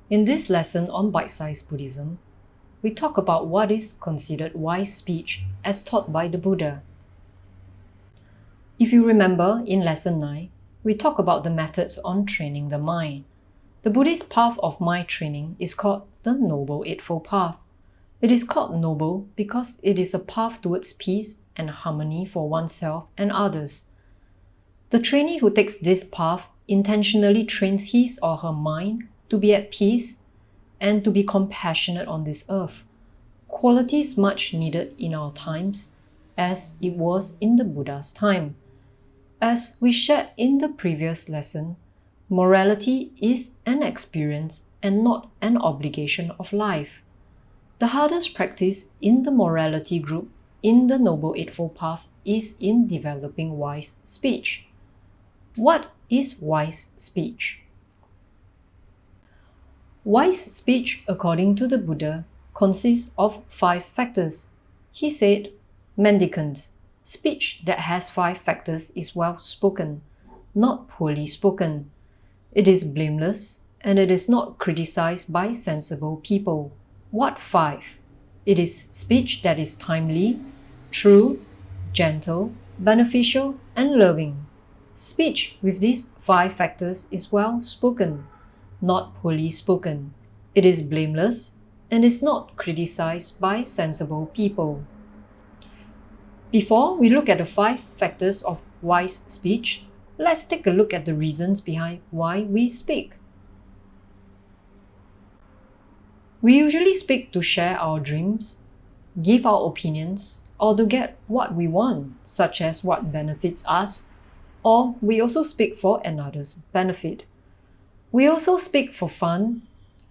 In this lesson on Bite-Sized Buddhism, we talk about what is considered wise speech as taught by the Buddha. If you remember, in Lesson 9, we talk about the methods on training the mind. The Buddhist path of mind training is called the Noble Eightfold Path. It is called noble because it is a path towards peace and harmony for oneself and others. The trainee who takes this path intentionally trains his or her mind to be at peace and to be compassionate on this earth, qualities much needed in our times as it was in the Buddha's time. As we shared in the previous lesson, morality is an experience and not an obligation of life. The hardest practice in the morality group in the Noble Eightfold Path is in developing wise speech. What is wise speech? Wise speech, according to the Buddha, consists of 5 factors. He said, mendicant, speech that has 5 factors is well spoken, not poorly spoken. It is blameless, and it is not criticized by sensible people. What 5? It is speech that is timely, true, gentle, beneficial, and loving. Speech with these 5 factors is well spoken, not poorly spoken. It is blameless and is not criticized by sensible people. Before we look at the 5 factors of wise speech, let's take a look at the reasons behind why we speak. We usually speak to share our dreams, give our opinions, or to get what we want, such as what benefits us, or we also speak for another's benefit. We also speak for fun,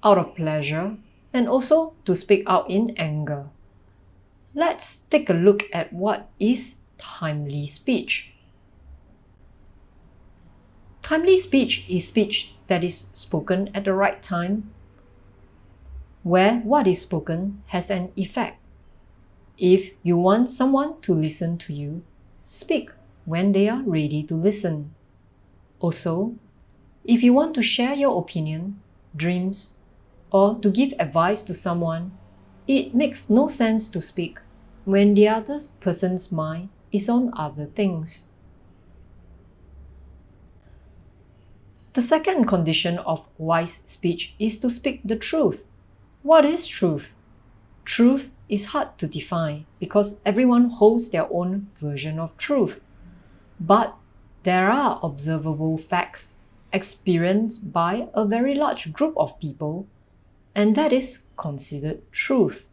out of pleasure, and also to speak out in anger. Let's take a look at what is timely speech. Timely speech is speech that is spoken at the right time, where what is spoken has an effect. If you want someone to listen to you, speak when they are ready to listen. Also, if you want to share your opinion, dreams, or to give advice to someone, it makes no sense to speak when the other person's mind is on other things. The second condition of wise speech is to speak the truth. What is truth? Truth is hard to define because everyone holds their own version of truth. But there are observable facts experienced by a very large group of people, and that is considered truth.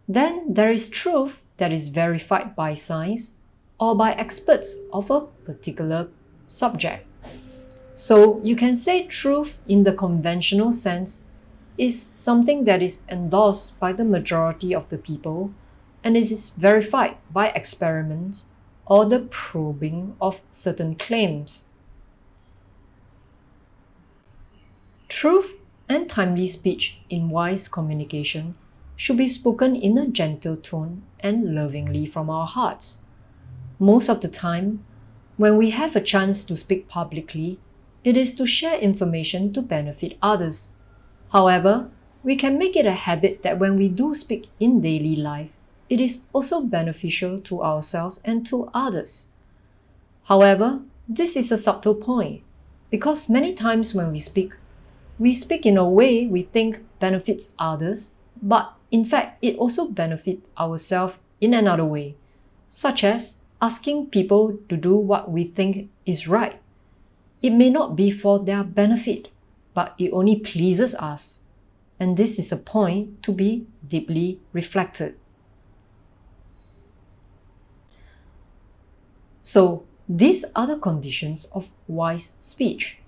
Then there is truth that is verified by science or by experts of a particular subject. So you can say truth in the conventional sense is something that is endorsed by the majority of the people and is verified by experiments or the probing of certain claims. Truth and timely speech in wise communication should be spoken in a gentle tone and lovingly from our hearts. Most of the time, when we have a chance to speak publicly, it is to share information to benefit others. However, we can make it a habit that when we do speak in daily life, it is also beneficial to ourselves and to others. However, this is a subtle point, because many times when we speak in a way we think benefits others, but in fact it also benefits ourselves in another way, such as asking people to do what we think is right. It may not be for their benefit, but it only pleases us, and this is a point to be deeply reflected. So, these are the conditions of wise speech.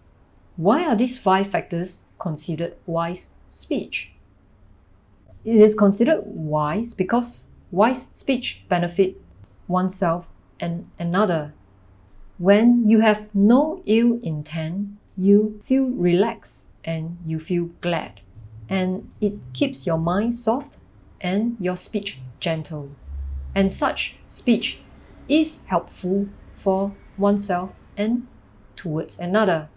Why are these 5 factors considered wise speech? It is considered wise because wise speech benefits oneself and another. When you have no ill intent, you feel relaxed and you feel glad, and it keeps your mind soft and your speech gentle. And such speech is helpful for oneself and towards another.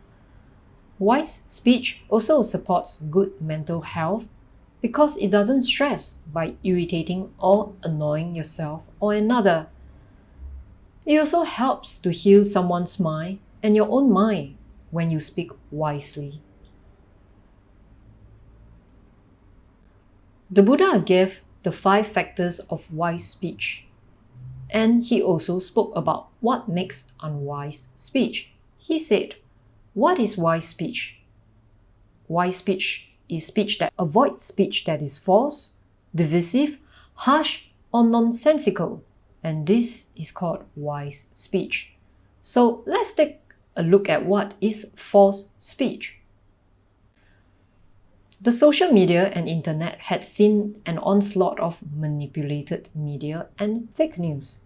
Wise speech also supports good mental health because it doesn't stress by irritating or annoying yourself or another. It also helps to heal someone's mind and your own mind when you speak wisely. The Buddha gave the 5 factors of wise speech, and he also spoke about what makes unwise speech. He said, "What is wise speech? Wise speech is speech that avoids speech that is false, divisive, harsh, or nonsensical, and this is called wise speech." So let's take a look at what is false speech. The social media and internet had seen an onslaught of manipulated media and fake news.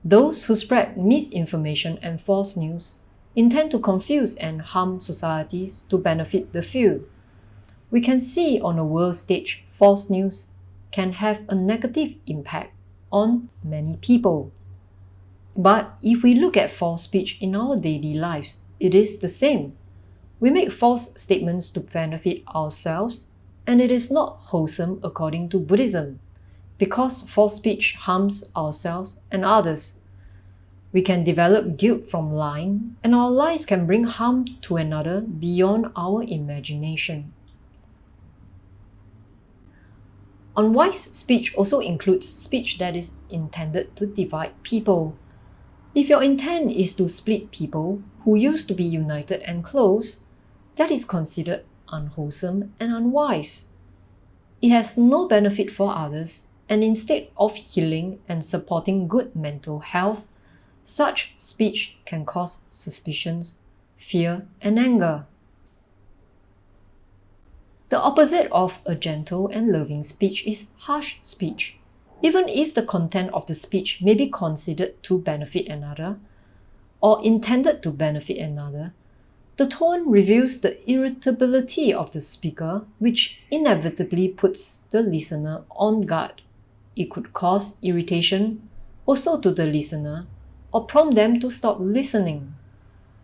Those who spread misinformation and false news intend to confuse and harm societies to benefit the few. We can see on a world stage false news can have a negative impact on many people. But if we look at false speech in our daily lives, it is the same. We make false statements to benefit ourselves, and it is not wholesome according to Buddhism, because false speech harms ourselves and others. We can develop guilt from lying, and our lies can bring harm to another beyond our imagination. Unwise speech also includes speech that is intended to divide people. If your intent is to split people who used to be united and close, that is considered unwholesome and unwise. It has no benefit for others, and instead of healing and supporting good mental health, such speech can cause suspicions, fear, and anger. The opposite of a gentle and loving speech is harsh speech. Even if the content of the speech may be considered to benefit another, or intended to benefit another, the tone reveals the irritability of the speaker, which inevitably puts the listener on guard. It could cause irritation also to the listener or prompt them to stop listening.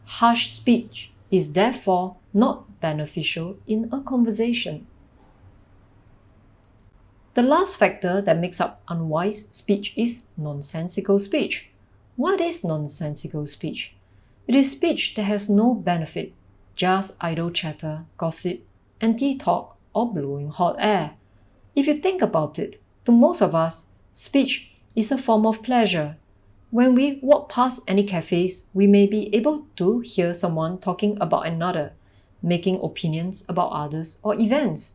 Harsh speech is therefore not beneficial in a conversation. The last factor that makes up unwise speech is nonsensical speech. What is nonsensical speech? It is speech that has no benefit, just idle chatter, gossip, empty talk, or blowing hot air. If you think about it, to most of us, speech is a form of pleasure. When we walk past any cafes, we may be able to hear someone talking about another, making opinions about others or events.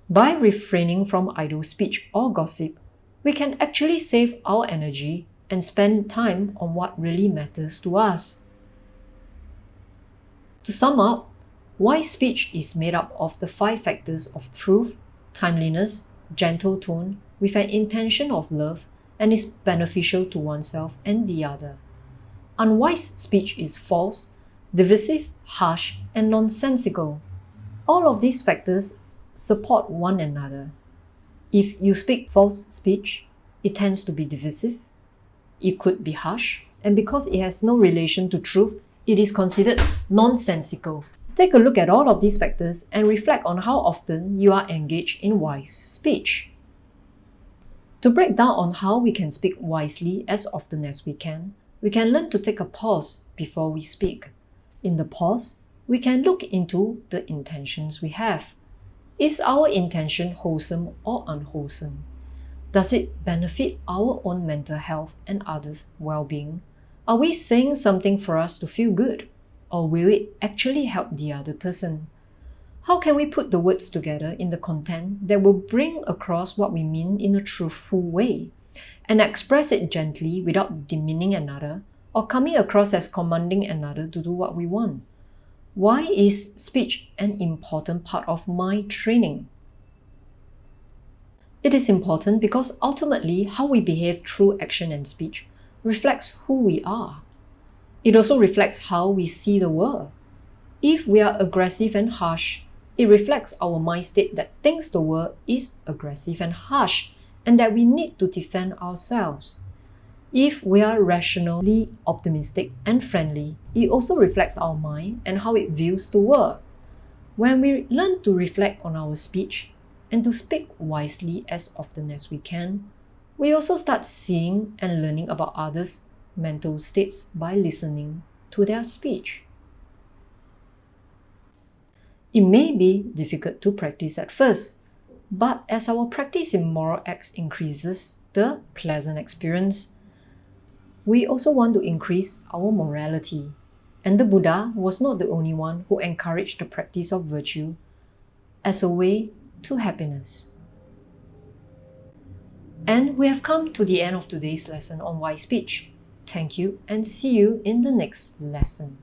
By refraining from idle speech or gossip, we can actually save our energy and spend time on what really matters to us. To sum up, wise speech is made up of the 5 factors of truth, timeliness, gentle tone, with an intention of love, and is beneficial to oneself and the other. Unwise speech is false, divisive, harsh, and nonsensical. All of these factors support one another. If you speak false speech, it tends to be divisive, it could be harsh, and because it has no relation to truth, it is considered nonsensical. Take a look at all of these factors and reflect on how often you are engaged in wise speech. To break down on how we can speak wisely as often as we can learn to take a pause before we speak. In the pause, we can look into the intentions we have. Is our intention wholesome or unwholesome? Does it benefit our own mental health and others' well-being? Are we saying something for us to feel good, or will it actually help the other person? How can we put the words together in the content that will bring across what we mean in a truthful way, and express it gently without demeaning another or coming across as commanding another to do what we want? Why is speech an important part of my training? It is important because ultimately how we behave through action and speech reflects who we are. It also reflects how we see the world. If we are aggressive and harsh, it reflects our mind state that thinks the world is aggressive and harsh, and that we need to defend ourselves. If we are rationally optimistic and friendly, it also reflects our mind and how it views the world. When we learn to reflect on our speech and to speak wisely as often as we can, we also start seeing and learning about others' mental states by listening to their speech. It may be difficult to practice at first, but as our practice in moral acts increases the pleasant experience, we also want to increase our morality. And the Buddha was not the only one who encouraged the practice of virtue as a way to happiness. And we have come to the end of today's lesson on wise speech. Thank you and see you in the next lesson.